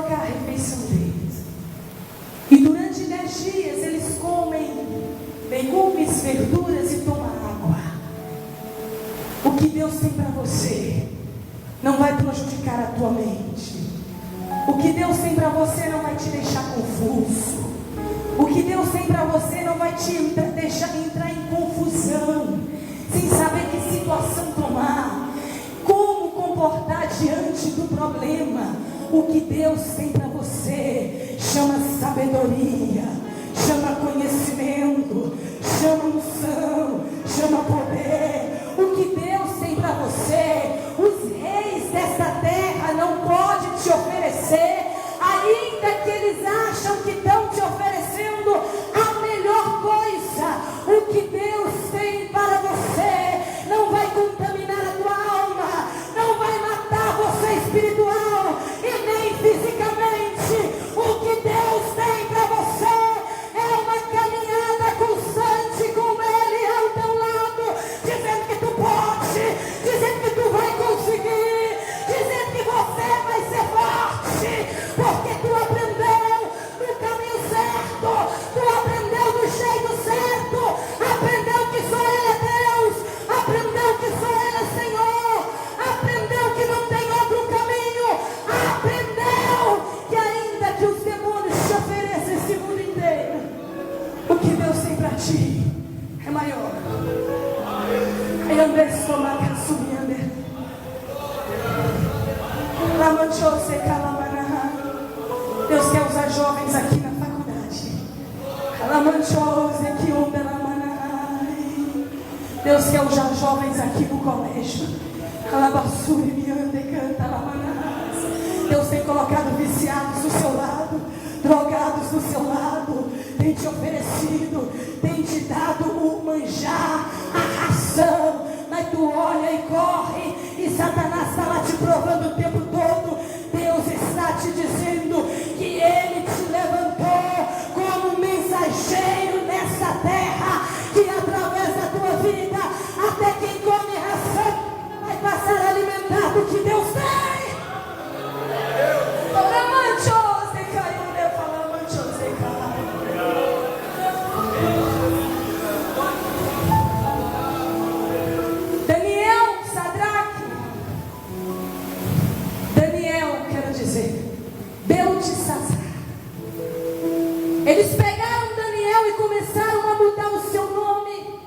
colocar a refeição deles. E durante 10 dias eles comem legumes, verduras e tomam água. O que Deus tem para você não vai prejudicar a tua mente. O que Deus tem para você não vai te deixar confuso. O que Deus tem para você não vai te deixar entrar em confusão, sem saber que situação tomar, como comportar diante do problema. O que Deus tem para você chama sabedoria, chama conhecimento, chama unção, chama poder. O que Deus tem para você, os reis desta terra não podem te oferecer, ainda que eles acham que estão te oferecendo a melhor coisa. O que Deus tem para você não vai contaminar a tua alma, não vai matar você espiritual e nem fisicamente. O que Deus tem para você é uma caminhada constante com Ele ao teu lado, dizendo que tu pode, dizendo que tu vai conseguir, dizendo que você vai ser forte, porque tu aprendeu no caminho certo, tu aprendeu do jeito certo, aprendeu que só Ele é Deus, aprendeu que só Ele é Senhor, aprendeu que não tem outro caminho, aprendeu que ainda que os demônios te ofereçam esse mundo inteiro, o que Deus tem para ti é maior. Deus quer usar jovens aqui na faculdade. Deus quer usar jovens aqui no colégio. Deus tem colocado viciados do seu lado, drogados do seu lado, tem te oferecido, tem te dado o manjar, a ração, mas tu olha e corre, e Satanás está lá te provando o tempo todo. Deus está te dizendo que Ele te levantou como mensageiro nessa terra, que através da tua vida, até quem come ração vai passar alimentado do que Deus tem. Eles pegaram Daniel e começaram a mudar o seu nome,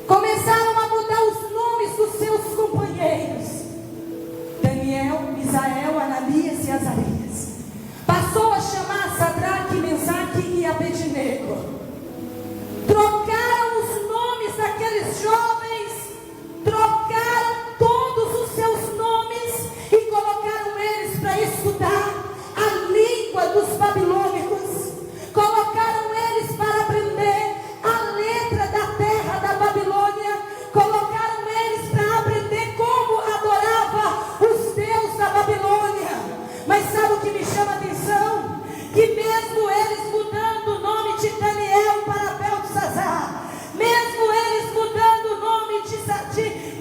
começaram a mudar os nomes dos seus companheiros. Daniel, Misael, Ananias e Azarias. Passou a chamar Sadraque, Mesaque e Abednego. Trocaram os nomes daqueles jovens, trocaram todos os seus nomes e colocaram eles para estudar a língua dos babilônicos. Colocaram eles para aprender a letra da terra da Babilônia. Colocaram eles para aprender como adorava os deuses da Babilônia. Mas sabe o que me chama a atenção? Que mesmo eles mudando o nome de Daniel para Beltesazar, mesmo eles mudando o nome de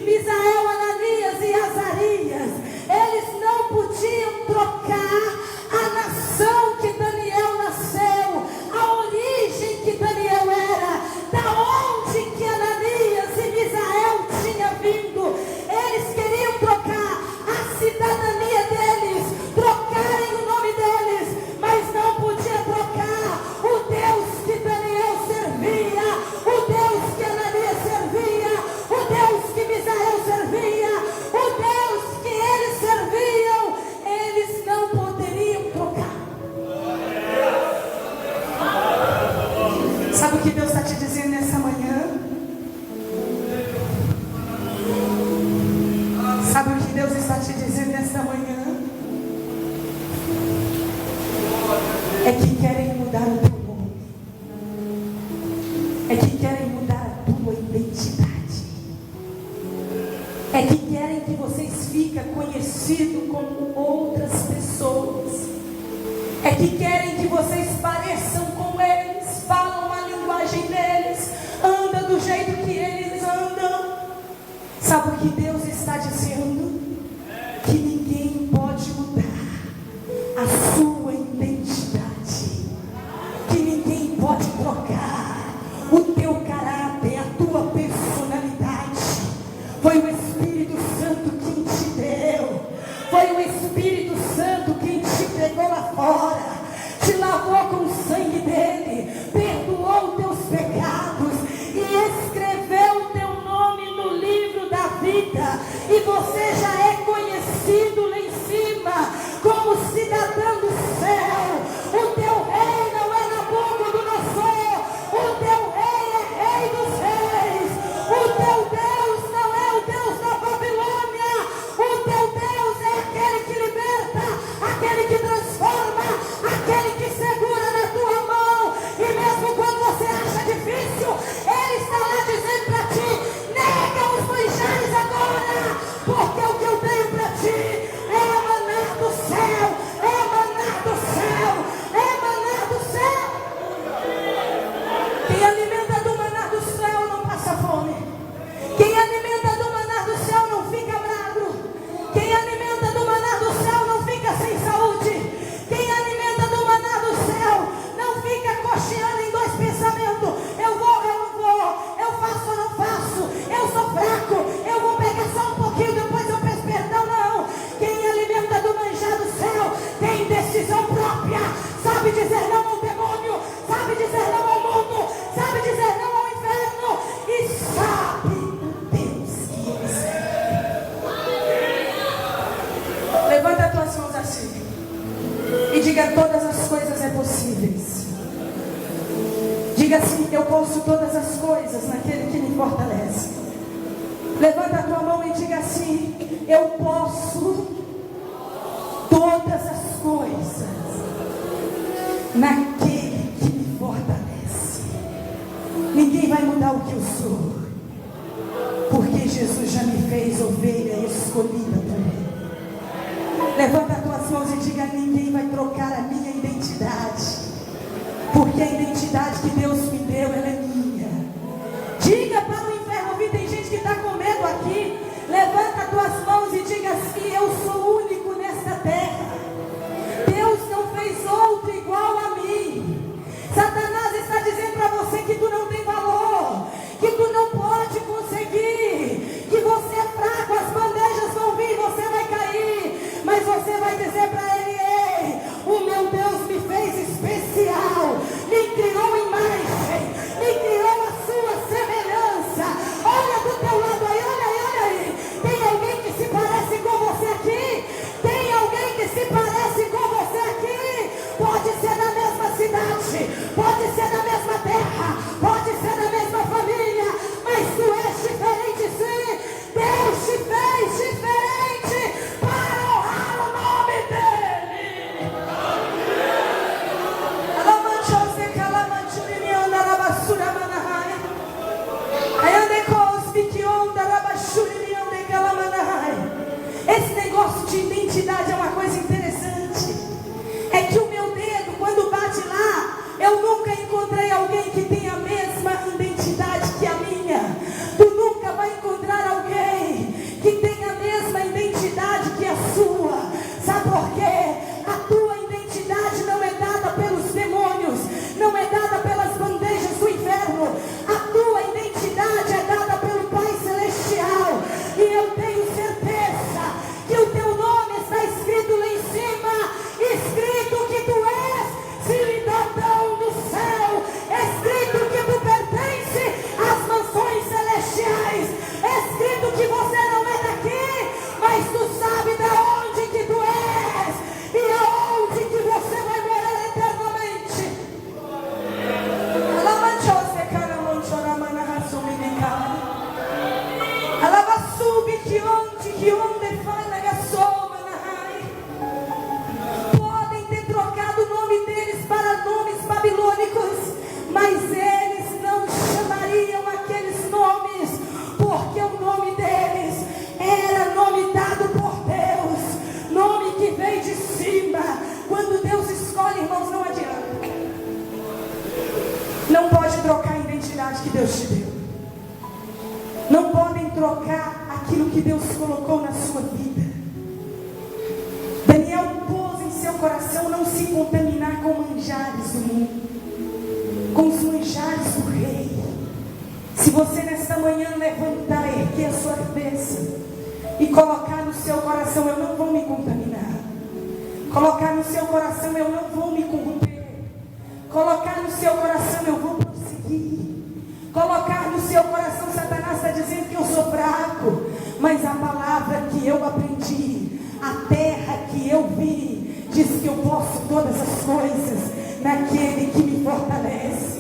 Misael, Ananias e Azarias, eles não podiam trocar a nação que Daniel nasceu, a origem que Daniel era, da onde que Ananias e Misael tinham vindo. Eles queriam trocar a cidadania deles, trocarem o nome deles, mas não podia trocar o Deus que Daniel servia, o Deus que Ananias servia, o Deus que Misael servia, o Deus que eles serviam. Eles não poderiam trocar. Sabe o que Deus está te dizendo nessa manhã? Sabe o que Deus está te dizendo nessa manhã? É que querem mudar o teu nome, é que querem mudar a tua identidade, é que querem que vocês fiquem conhecidos como outras pessoas, é que querem que vocês pareçam com eles, falam a linguagem deles, andam do jeito que eles andam. Sabe o que Deus está dizendo? Que ninguém pode mudar a sua identidade, que ninguém pode trocar, o teu caráter, a tua personalidade. Foi o Espírito Santo quem te deu, foi o Espírito Santo quem te pegou lá fora, te lavou com o sangue dele, perdoou teus pecados e escreveu o teu nome no livro da vida, e você já é conhecido lá em cima como cidadão do céu. O teu rei não é Nabucodonosor, o teu rei é Rei dos Reis. O teu Deus não é o Deus da Babilônia, o teu Deus é aquele que liberta, aquele que transforma, aquele que segura na tua mão, e mesmo quando você acha difícil, ele está lá dizendo para ti: nega os manjares agora, porque o que eu tenho para ti é emanar do céu, é emanar do céu, é emanar do céu. Quem alimenta do maná do céu não passa fome. Quem alimenta do maná do céu não fica bravo. Quem alimenta do maná do céu não fica sem saúde. Quem alimenta do maná do céu não fica cocheando em dois pensamentos: eu vou, eu não vou, eu faço ou não faço, eu sou fraco, eu vou pegar só um pouquinho, depois eu peço perdão. Não. Quem alimenta do manjar do céu tem decisão própria, sabe dizer não ao demônio, sabe dizer não ao mundo, sabe dizer não ao inferno, e sabe o Deus que ele serve. Levanta as tuas mãos assim e diga: todas as coisas é possíveis. Diga assim: eu posso todas as coisas naquele que me fortalece. Levanta a tua mão e diga assim: eu posso todas as coisas naquele que me fortalece. Ninguém vai mudar o que eu sou, porque Jesus já me fez ovelha escolhida por ele. Levanta as tuas mãos e diga: ninguém vai trocar a minha identidade, porque a identidade que Deus me deu, ela é minha. Diga para o inferno ouvir: tem gente que está com medo aqui. Levanta as tuas mãos e diga assim: eu sou único nesta terra. Deus não fez outro igual a mim. Satanás está dizendo para você que tu não tem valor, que tu não pode conseguir, que você é fraco, as bandejas vão vir e você vai cair. Mas você vai dizer para ele: ei, o meu Deus me fez especial, me criou em imagem, me criou a sua semelhança. Olha do teu lado aí, olha aí, olha aí. Tem alguém que se parece com você aqui? Tem alguém que se parece com você aqui? Pode ser da mesma cidade, pode ser da mesma terra, pode ser da mesma família, mas tu és diferente sim. Deus te fez diferente para honrar o nome dele. Esse negócio de identidade é uma coisa interessante. É que o meu dedo, quando bate lá, eu nunca encontrei alguém que tenha a mesma identidade que a minha. Tu nunca vai encontrar alguém que tenha a mesma identidade que a sua. Sabe por quê? A tua identidade não é dada pelos demônios, não é dada pelas bandejas do inferno. A tua identidade é dada pelo Pai Celestial. E eu tenho certeza que o teu nome está escrito lá em cima, escrito que tu és cidadão do céu, escrito que tu pertence às mansões celestiais, escrito que você não é daqui, mas tu sabe de onde que tu és e aonde que você vai morar eternamente. Podem ter trocado o nome deles para nomes babilônicos, mas eles não chamariam aqueles nomes, porque o nome deles era nome dado por Deus, nome que veio de cima. Quando Deus escolhe, irmãos, não adianta. Não pode trocar a identidade que Deus te deu. Não podem trocar aquilo que Deus colocou na sua vida. Daniel pôs em seu coração não se contaminar com manjares do mundo, com os manjares do rei. Se você nesta manhã levantar, erguer a sua cabeça e colocar no seu coração: eu não vou me contaminar. Colocar no seu coração: eu não vou me corromper. Colocar no seu coração: eu vou prosseguir. Colocar no seu coração: Satanás está dizendo que eu sou fraco, mas a palavra que eu aprendi, a terra que eu vi, diz que eu posso todas as coisas naquele que me fortalece.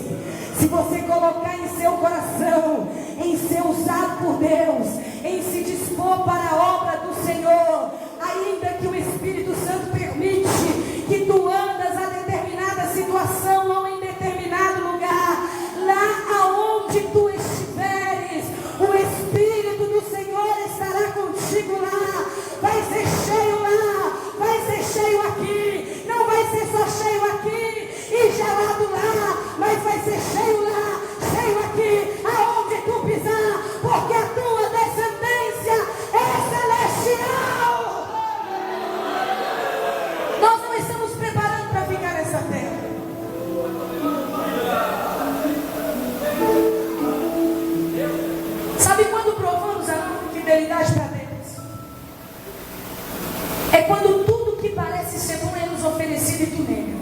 Se você colocar em seu coração, em ser usado por Deus, em se dispor para a obra do Senhor, ainda que o Espírito Santo permite que tu andas a determinada situação ou em determinado lugar, lá aonde tu estiveres, o Espírito do Senhor estará contigo lá. Vai ser cheio lá, vai ser cheio aqui, não vai ser só cheio aqui e gelado lá, mas vai ser cheio lá, cheio aqui, aonde tu pisar, porque a tua descendência é celestial. Nós não estamos preparando para ficar nessa terra. Sabe quando provamos a nossa fidelidade para Deus? É quando tudo que parece ser bom é nos oferecido e tu nega.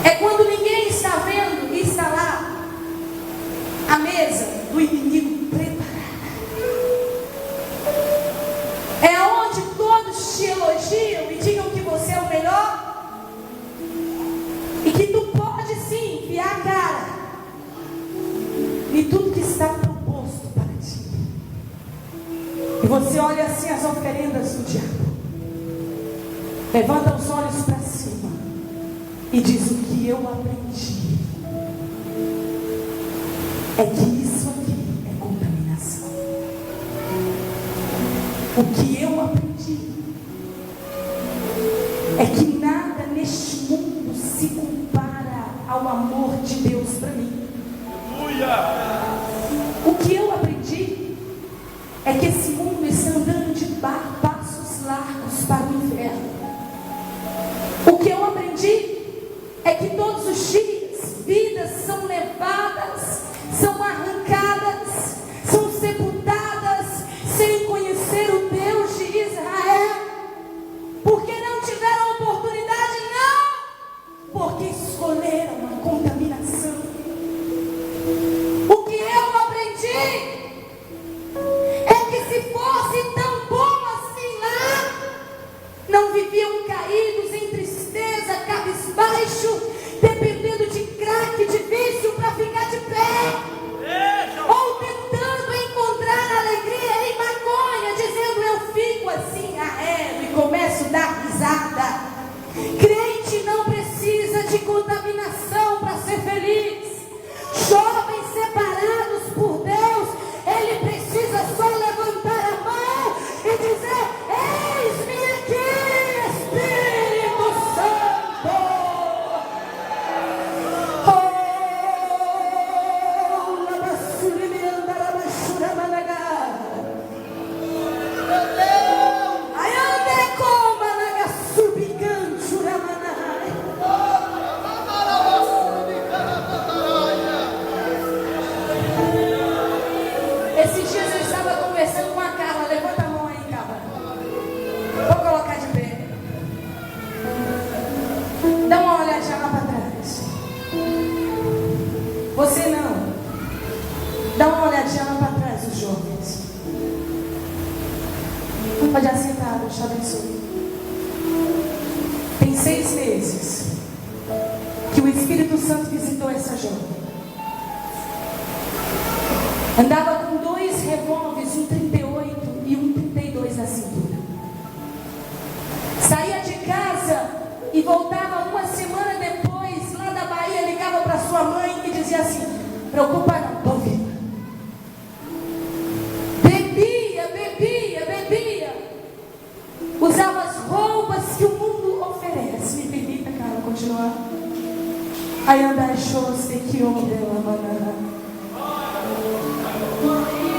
É quando ninguém está vendo e está lá a mesa do inimigo preparada. É onde todos te elogiam e digam que você é o melhor e que tu pode sim enfiar a cara e tudo que está proposto para ti. E você olha assim as oferendas do diabo, levanta os olhos para cima e diz: o que eu aprendi é que isso aqui é contaminação. O que eu aprendi é que nada neste mundo se compara ao amor de Deus para mim. O que eu aprendi é que esse mundo está andando de passos largos para o inferno. O que eu aprendi é que todos os dias vidas são levadas, são arrancadas, são sepultadas sem conhecer o Deus de Israel, porque não tiveram oportunidade, não, porque escolheram a contaminação. O que eu aprendi é que se fosse tão bom assim lá, não viviam caídos em tristeza, cabisbaixo, dependendo de crack, de vício para ficar de pé, ou tentando encontrar alegria em maconha, dizendo: eu fico assim, arredo e começo a dar risada. Crente não precisa de contaminação para ser feliz. Jovens separados por Deus, ele precisa só levantar a mão e dizer: eis-me aqui, Espírito Santo. Oh, labassuri me andara baixura managa. Ai ande como managa subicancho ramanai. Esses dias eu estava conversando com a Carla. Levanta a mão aí, Carla. Vou colocar de pé. Dá uma olhadinha lá para trás. Você não. Dá uma olhadinha lá para trás, os jovens. Pode assentar, Deus te abençoe. Tem 6 meses que o Espírito Santo visitou essa jovem. Andava com 2 revólveres, um 38 e um 32 na cintura. Saía de casa e voltava uma semana depois, lá da Bahia, ligava para sua mãe e dizia assim: preocupa não, estou viva. Bebia. Usava as roupas que o mundo oferece. Me permita, cara, continuar. Aí andar shows que onda manana.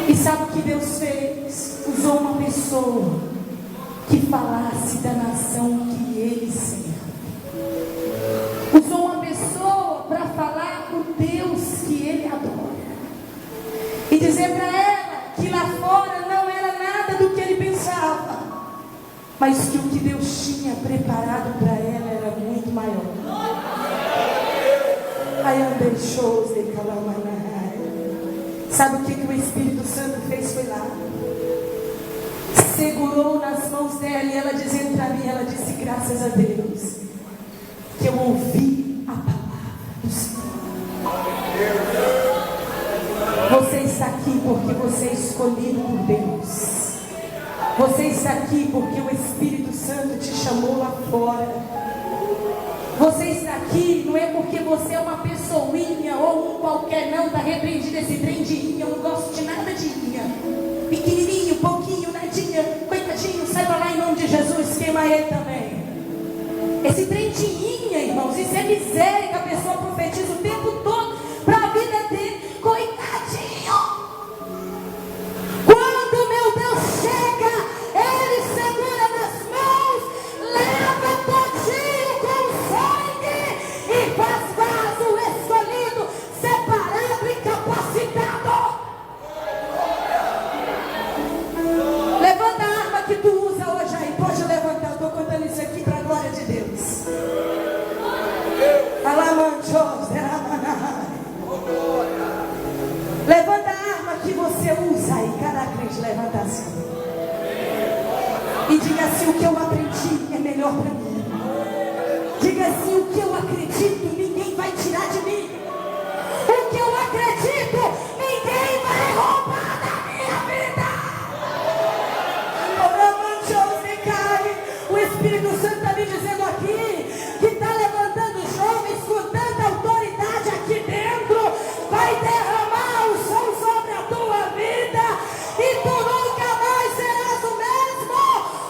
E sabe o que Deus fez? Usou uma pessoa que falasse da nação que ele serve. Usou uma pessoa para falar o Deus que ele adora. E dizer para ela que lá fora não era nada do que ele pensava, mas que o que Deus tinha preparado para ela era muito maior. Sabe o que o Espírito Santo fez? Foi lá, segurou nas mãos dela, e ela dizendo para mim, ela disse: graças a Deus que eu ouvi a palavra do Senhor. Você está aqui porque você é escolhido por Deus. Você está aqui porque o Espírito Santo te chamou lá fora. Você está aqui não é porque você é uma pessoinha ou um qualquer, não. Está repreendido esse trem de inha. Eu não gosto de nada de inha. Pequenininho, pouquinho, nadinha, coitadinho, sai para lá em nome de Jesus, queima ele também. Esse trem de inha, irmãos, isso é miséria que a pessoa profetiza o tempo todo para a vida dele. Coitadinho. Quando meu Deus chega, ele segura nas mãos, leva todinho com sangue e faz vaso escolhido, separado e capacitado. Levanta a arma que tu usa hoje aí. Pode levantar, eu estou contando isso aqui para a glória de Deus. Levanta a arma que você usa aí. Cada crente levanta assim. E diga assim: o que eu aprendi é melhor para mim. Diga assim: o que eu acredito, ninguém vai tirar de mim. O que eu acredito, ninguém vai roubar da minha vida. O Espírito Santo está me dizendo aqui que está levantando jovens com tanta autoridade aqui dentro. Vai derramar o som sobre a tua vida e tu nunca mais serás o mesmo,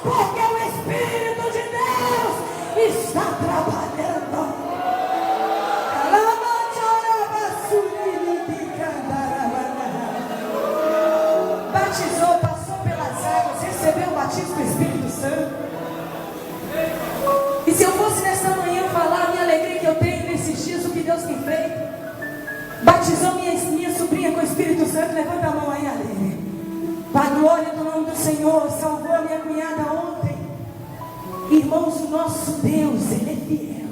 porque o Espírito de Deus está trabalhando. Batizou, passou pelas águas, recebeu o batismo do Espírito Santo. E se eu fosse nessa manhã falar a minha alegria que eu tenho nesses dias, o que Deus tem feito, batizou minha sobrinha com o Espírito Santo. Levanta a mão aí, alegre. Para a glória do nome do Senhor. Salvou a minha cunhada ontem. Irmãos, o nosso Deus, Ele é fiel.